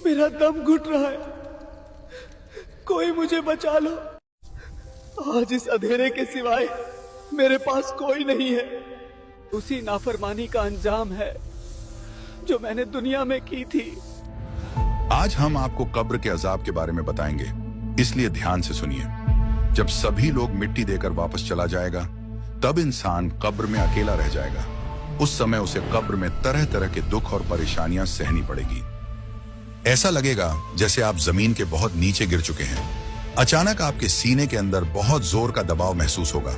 मेरा दम घुट रहा है, कोई मुझे बचा लो। आज इस अंधेरे के सिवाय मेरे पास कोई नहीं है। उसी नाफरमानी का अंजाम है जो मैंने दुनिया में की थी। आज हम आपको कब्र के अजाब के बारे में बताएंगे, इसलिए ध्यान से सुनिए। जब सभी लोग मिट्टी देकर वापस चला जाएगा, तब इंसान कब्र में अकेला रह जाएगा। उस समय उसे कब्र में तरह तरह के दुख और परेशानियां सहनी पड़ेगी। ऐसा लगेगा जैसे आप जमीन के बहुत नीचे गिर चुके हैं। अचानक आपके सीने के अंदर बहुत जोर का दबाव महसूस होगा।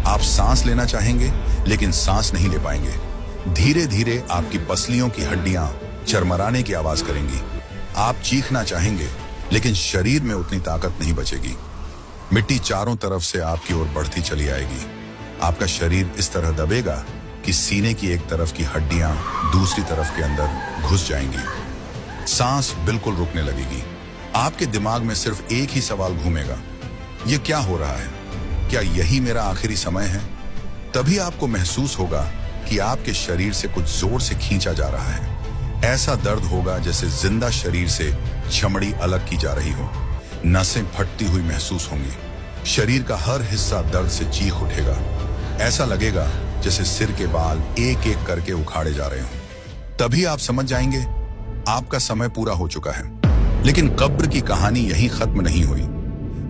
आप सांस लेना चाहेंगे, लेकिन सांस नहीं ले पाएंगे। धीरे धीरे आपकी पसलियों की हड्डियां चरमराने की आवाज करेंगी। आप चीखना चाहेंगे, लेकिन शरीर में उतनी ताकत नहीं बचेगी। मिट्टी चारों तरफ से आपकी ओर बढ़ती चली आएगी। आपका शरीर इस तरह दबेगा कि सीने की एक तरफ की हड्डियां दूसरी तरफ के अंदर घुस जाएंगी। सांस बिल्कुल रुकने लगेगी। आपके दिमाग में सिर्फ एक ही सवाल घूमेगा, ये क्या हो रहा है? क्या यही मेरा आखिरी समय है? तभी आपको महसूस होगा कि आपके शरीर से कुछ जोर से खींचा जा रहा है। ऐसा दर्द होगा जैसे जिंदा शरीर से चमड़ी अलग की जा रही हो। नसें फटती हुई महसूस होंगी। शरीर का हर हिस्सा दर्द से चीख उठेगा। ऐसा लगेगा जैसे सिर के बाल एक एक करके उखाड़े जा रहे हों। तभी आप समझ जाएंगे आपका समय पूरा हो चुका है। लेकिन कब्र की कहानी यही खत्म नहीं हुई।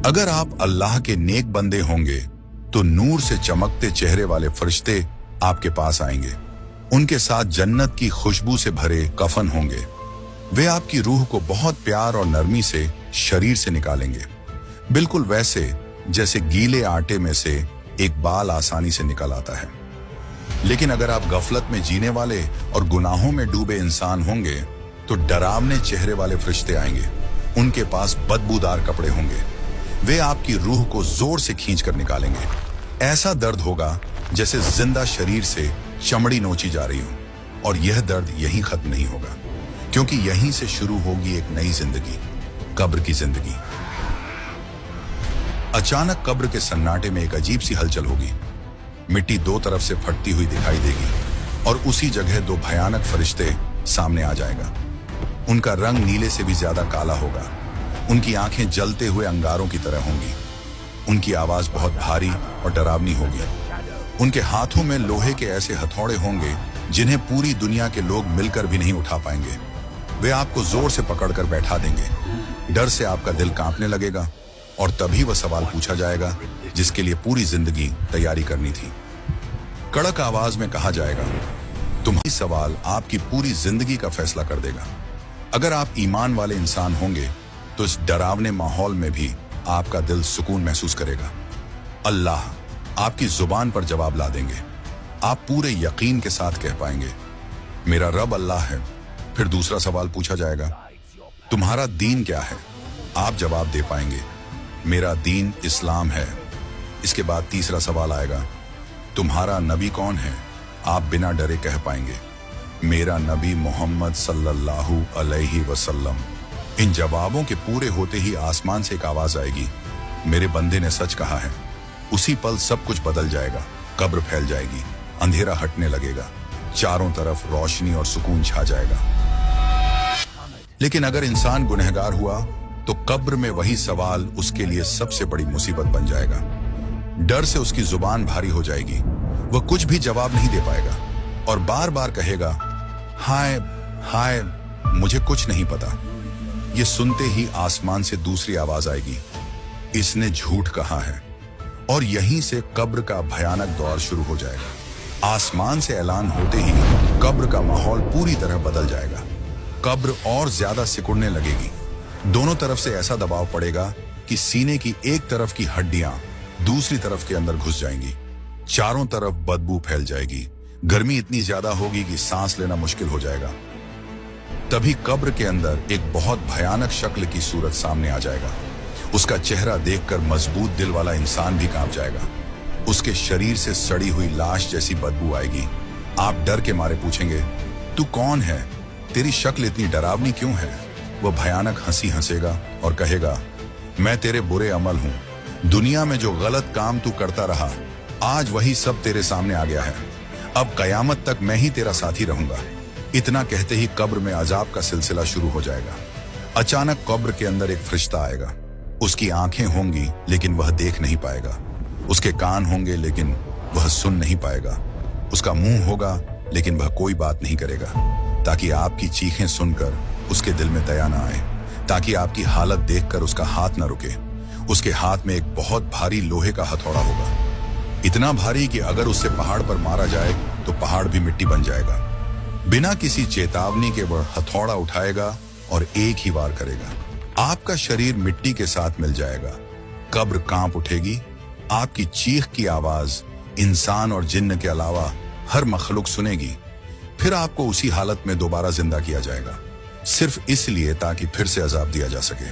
अगर आप अल्लाह के नेक बंदे होंगे तो नूर से चमकते चेहरे वाले फरिश्ते आपके पास आएंगे। उनके साथ जन्नत की खुशबू से भरे कफन होंगे। वे आपकी रूह को बहुत प्यार और नरमी से शरीर से निकालेंगे, बिल्कुल वैसे जैसे गीले आटे में से एक बाल आसानी से निकल आता है। लेकिन अगर आप गफलत में जीने वाले और गुनाहों में डूबे इंसान होंगे तो डरावने चेहरे वाले फरिश्ते आएंगे। उनके पास बदबूदार कपड़े होंगे। वे आपकी रूह को जोर से खींचकर निकालेंगे। ऐसा दर्द होगा जैसे जिंदा शरीर से चमड़ी नोची जा रही हो। और यह दर्द यहीं खत्म नहीं होगा, क्योंकि यहीं से शुरू होगी एक नई जिंदगी, कब्र की जिंदगी। अचानक कब्र के सन्नाटे में एक अजीब सी हलचल होगी। मिट्टी दो तरफ से फटती हुई दिखाई देगी और उसी जगह दो भयानक फरिश्ते सामने आ जाएगा। उनका रंग नीले से भी ज्यादा काला होगा। उनकी आंखें जलते हुए अंगारों की तरह होंगी। उनकी आवाज बहुत भारी और डरावनी होगी। उनके हाथों में लोहे के ऐसे हथौड़े होंगे जिन्हें पूरी दुनिया के लोग मिलकर भी नहीं उठा पाएंगे। वे आपको जोर से पकड़कर बैठा देंगे। डर से आपका दिल कांपने लगेगा और तभी वह सवाल पूछा जाएगा जिसके लिए पूरी जिंदगी तैयारी करनी थी। कड़क आवाज में कहा जाएगा, तुम्हारी सवाल आपकी पूरी जिंदगी का फैसला कर देगा। अगर आप ईमान वाले इंसान होंगे तो इस डरावने माहौल में भी आपका दिल सुकून महसूस करेगा। अल्लाह आपकी जुबान पर जवाब ला देंगे। आप पूरे यकीन के साथ कह पाएंगे, मेरा रब अल्लाह है। फिर दूसरा सवाल पूछा जाएगा, तुम्हारा दीन क्या है? आप जवाब दे पाएंगे, मेरा दीन इस्लाम है। इसके बाद तीसरा सवाल आएगा, तुम्हारा नबी कौन है? आप बिना डरे कह पाएंगे, मेरा नबी मोहम्मद सल्लल्लाहु अलैहि वसल्लम। इन जवाबों के पूरे होते ही आसमान से एक आवाज आएगी, मेरे बंदे ने सच कहा है। उसी पल सब कुछ बदल जाएगा। कब्र फैल जाएगी, अंधेरा हटने लगेगा, चारों तरफ रोशनी और सुकून छा जाएगा। लेकिन अगर इंसान गुनहगार हुआ तो कब्र में वही सवाल उसके लिए सबसे बड़ी मुसीबत बन जाएगा। डर से उसकी जुबान भारी हो जाएगी। वह कुछ भी जवाब नहीं दे पाएगा और बार बार कहेगा, हाय हाय, मुझे कुछ नहीं पता। ये सुनते ही आसमान से दूसरी आवाज आएगी, इसने झूठ कहा है। और यहीं से कब्र का भयानक दौर शुरू हो जाएगा। आसमान से ऐलान होते ही कब्र का माहौल पूरी तरह बदल जाएगा। कब्र और ज्यादा सिकुड़ने लगेगी। दोनों तरफ से ऐसा दबाव पड़ेगा कि सीने की एक तरफ की हड्डियां दूसरी तरफ के अंदर घुस जाएंगी। चारों तरफ बदबू फैल जाएगी। गर्मी इतनी ज्यादा होगी कि सांस लेना मुश्किल हो जाएगा। तभी कब्र के अंदर एक बहुत भयानक शक्ल की सूरत सामने आ जाएगा। उसका चेहरा देखकर मजबूत दिल वाला इंसान भी कांप जाएगा। उसके शरीर से सड़ी हुई लाश जैसी बदबू आएगी। आप डर के मारे पूछेंगे, तू कौन है? तेरी शक्ल इतनी डरावनी क्यों है? वह भयानक हंसी हंसेगा और कहेगा, मैं तेरे बुरे अमल हूं। दुनिया में जो गलत काम तू करता रहा, आज वही सब तेरे सामने आ गया है। अब कयामत तक मैं ही तेरा साथी रहूंगा। इतना कहते ही कब्र में अजाब का सिलसिला शुरू हो जाएगा। अचानक कब्र के अंदर एक फरिश्ता आएगा। उसकी आंखें होंगी लेकिन वह देख नहीं पाएगा, उसके कान होंगे लेकिन वह सुन नहीं पाएगा, उसका मुंह होगा लेकिन वह कोई बात नहीं करेगा, ताकि आपकी चीखें सुनकर उसके दिल में दया ना आए, ताकि आपकी हालत देखकर उसका हाथ ना रुके। उसके हाथ में एक बहुत भारी लोहे का हथौड़ा होगा, इतना भारी कि अगर उससे पहाड़ पर मारा जाए तो पहाड़ भी मिट्टी बन जाएगा। बिना किसी चेतावनी के वह हथौड़ा उठाएगा और एक ही वार करेगा। आपका शरीर मिट्टी के साथ मिल जाएगा, कब्र कांप उठेगी, आपकी चीख की आवाज इंसान और जिन्न के अलावा हर मखलूक सुनेगी। फिर आपको उसी हालत में दोबारा जिंदा किया जाएगा, सिर्फ इसलिए ताकि फिर से अजाब दिया जा सके।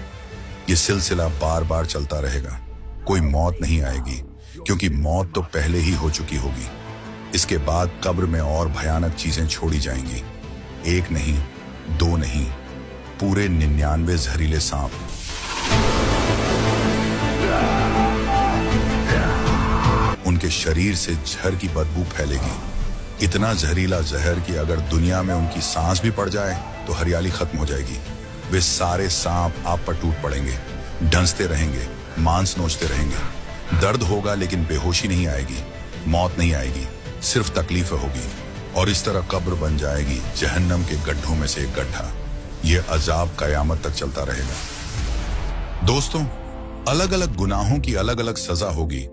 ये सिलसिला बार बार चलता रहेगा, कोई मौत नहीं आएगी, क्योंकि मौत तो पहले ही हो चुकी होगी। इसके बाद कब्र में और भयानक चीजें छोड़ी जाएंगी, एक नहीं, दो नहीं, पूरे 99 जहरीले सांप। उनके शरीर से जहर की बदबू फैलेगी, इतना जहरीला जहर कि अगर दुनिया में उनकी सांस भी पड़ जाए तो हरियाली खत्म हो जाएगी। वे सारे सांप आप पर टूट पड़ेंगे, डंसते रहेंगे, मांस नोचते रहेंगे। दर्द होगा लेकिन बेहोशी नहीं आएगी, मौत नहीं आएगी, सिर्फ तकलीफें होगी। और इस तरह कब्र बन जाएगी जहन्नम के गड्ढों में से एक गड्ढा। यह अजाब कयामत तक चलता रहेगा। दोस्तों, अलग अलग गुनाहों की अलग अलग सजा होगी।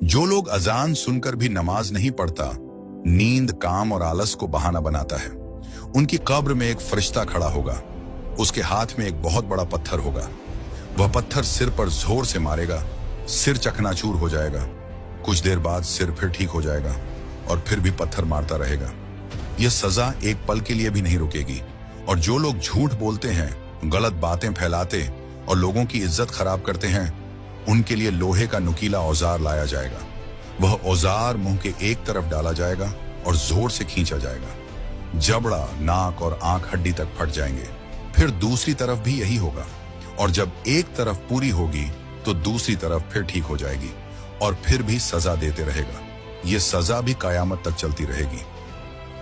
जो लोग अजान सुनकर भी नमाज नहीं पढ़ता, नींद, काम और आलस को बहाना बनाता है, उनकी कब्र में एक फरिश्ता खड़ा होगा। उसके हाथ में एक बहुत बड़ा पत्थर होगा। वह पत्थर सिर पर जोर से मारेगा, सिर चकनाचूर हो जाएगा। कुछ देर बाद सिर फिर ठीक हो जाएगा और फिर भी पत्थर मारता रहेगा। यह सजा एक पल के लिए भी नहीं रुकेगी। और जो लोग झूठ बोलते हैं, गलत बातें फैलाते और लोगों की इज्जत खराब करते हैं, उनके लिए लोहे का नुकीला औजार लाया जाएगा। वह औजार मुंह के एक तरफ डाला जाएगा और जोर से खींचा जाएगा। जबड़ा, नाक और आंख हड्डी तक फट जाएंगे। फिर दूसरी तरफ भी यही होगा, और जब एक तरफ पूरी होगी तो दूसरी तरफ फिर ठीक हो जाएगी, और फिर भी सजा देते रहेगा। यह सजा भी कयामत तक चलती रहेगी।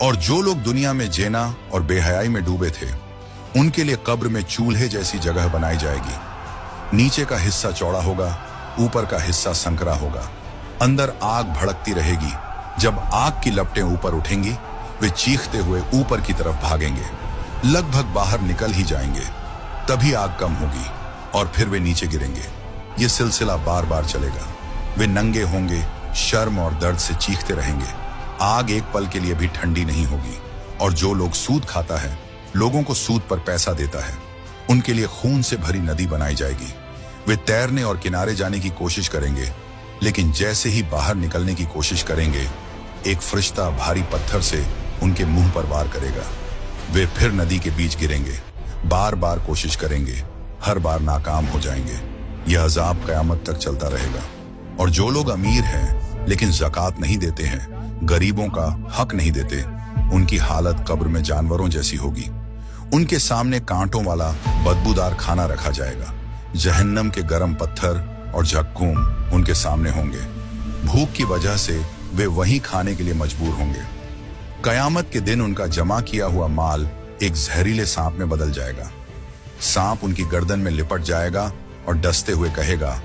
और जो लोग दुनिया में जेना और बेहयाई में डूबे थे, उनके लिए कब्र में चूल्हे जैसी जगह बनाई जाएगी। नीचे का हिस्सा चौड़ा होगा, ऊपर का हिस्सा संकरा होगा। अंदर आग भड़कती रहेगी। जब आग की लपटें ऊपर उठेंगी, वे चीखते हुए ऊपर की तरफ भागेंगे, लगभग बाहर निकल ही जाएंगे। तभी आग कम होगी और फिर वे नीचे गिरेंगे। यह सिलसिला बार बार चलेगा। वे नंगे होंगे, शर्म और दर्द से चीखते रहेंगे। आग एक पल के लिए भी ठंडी नहीं होगी। और जो लोग सूद खाता है, लोगों को सूद पर पैसा देता है, उनके लिए खून से भरी नदी बनाई जाएगी। वे तैरने और किनारे जाने की कोशिश करेंगे, लेकिन जैसे ही बाहर निकलने की कोशिश करेंगे, एक फरिश्ता भारी पत्थर से उनके मुंह पर वार करेगा। वे फिर नदी के बीच गिरेंगे, बार बार कोशिश करेंगे, हर बार नाकाम हो जाएंगे। यह अजाब कयामत तक चलता रहेगा। और जो लोग अमीर हैं लेकिन ज़कात नहीं देते हैं, गरीबों का हक नहीं देते, उनकी हालत कब्र में जानवरों जैसी होगी। उनके सामने कांटों वाला बदबूदार खाना रखा जाएगा। जहन्नम के गर्म पत्थर और जक्कूम उनके सामने होंगे। भूख की वजह से वे वहीं खाने के लिए मजबूर होंगे। कयामत के दिन उनका जमा किया हुआ माल एक जहरीले सांप में बदल जाएगा। सांप उनकी गर्दन में लिपट जाएगा और डसते हुए कहेगा,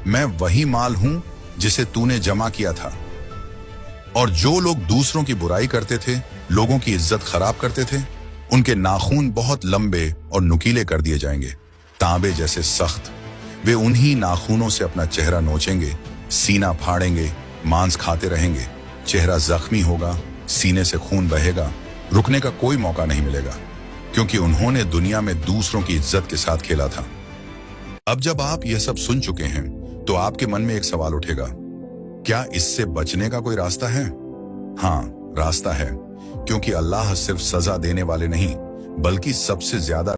मैं वही माल हूं जिसे तूने जमा किया था। और जो लोग दूसरों की बुराई करते थे, लोगों की इज्जत खराब करते थे, उनके नाखून बहुत लंबे और नुकीले कर दिए जाएंगे, तांबे जैसे सख्त। वे उन्हीं नाखूनों से अपना चेहरा नोचेंगे, सीना फाड़ेंगे, मांस खाते रहेंगे। चेहरा जख्मी होगा, सीने से खून बहेगा, रुकने का कोई मौका नहीं मिलेगा, क्योंकि उन्होंने दुनिया में दूसरों की इज्जत के साथ खेला था। अब जब आप यह सब सुन चुके हैं, तो आपके मन में एक सवाल उठेगा, क्या इससे बचने का कोई रास्ता है? हाँ, रास्ता है, क्योंकि अल्लाह सिर्फ सजा देने वाले नहीं, बल्कि सबसे ज्यादा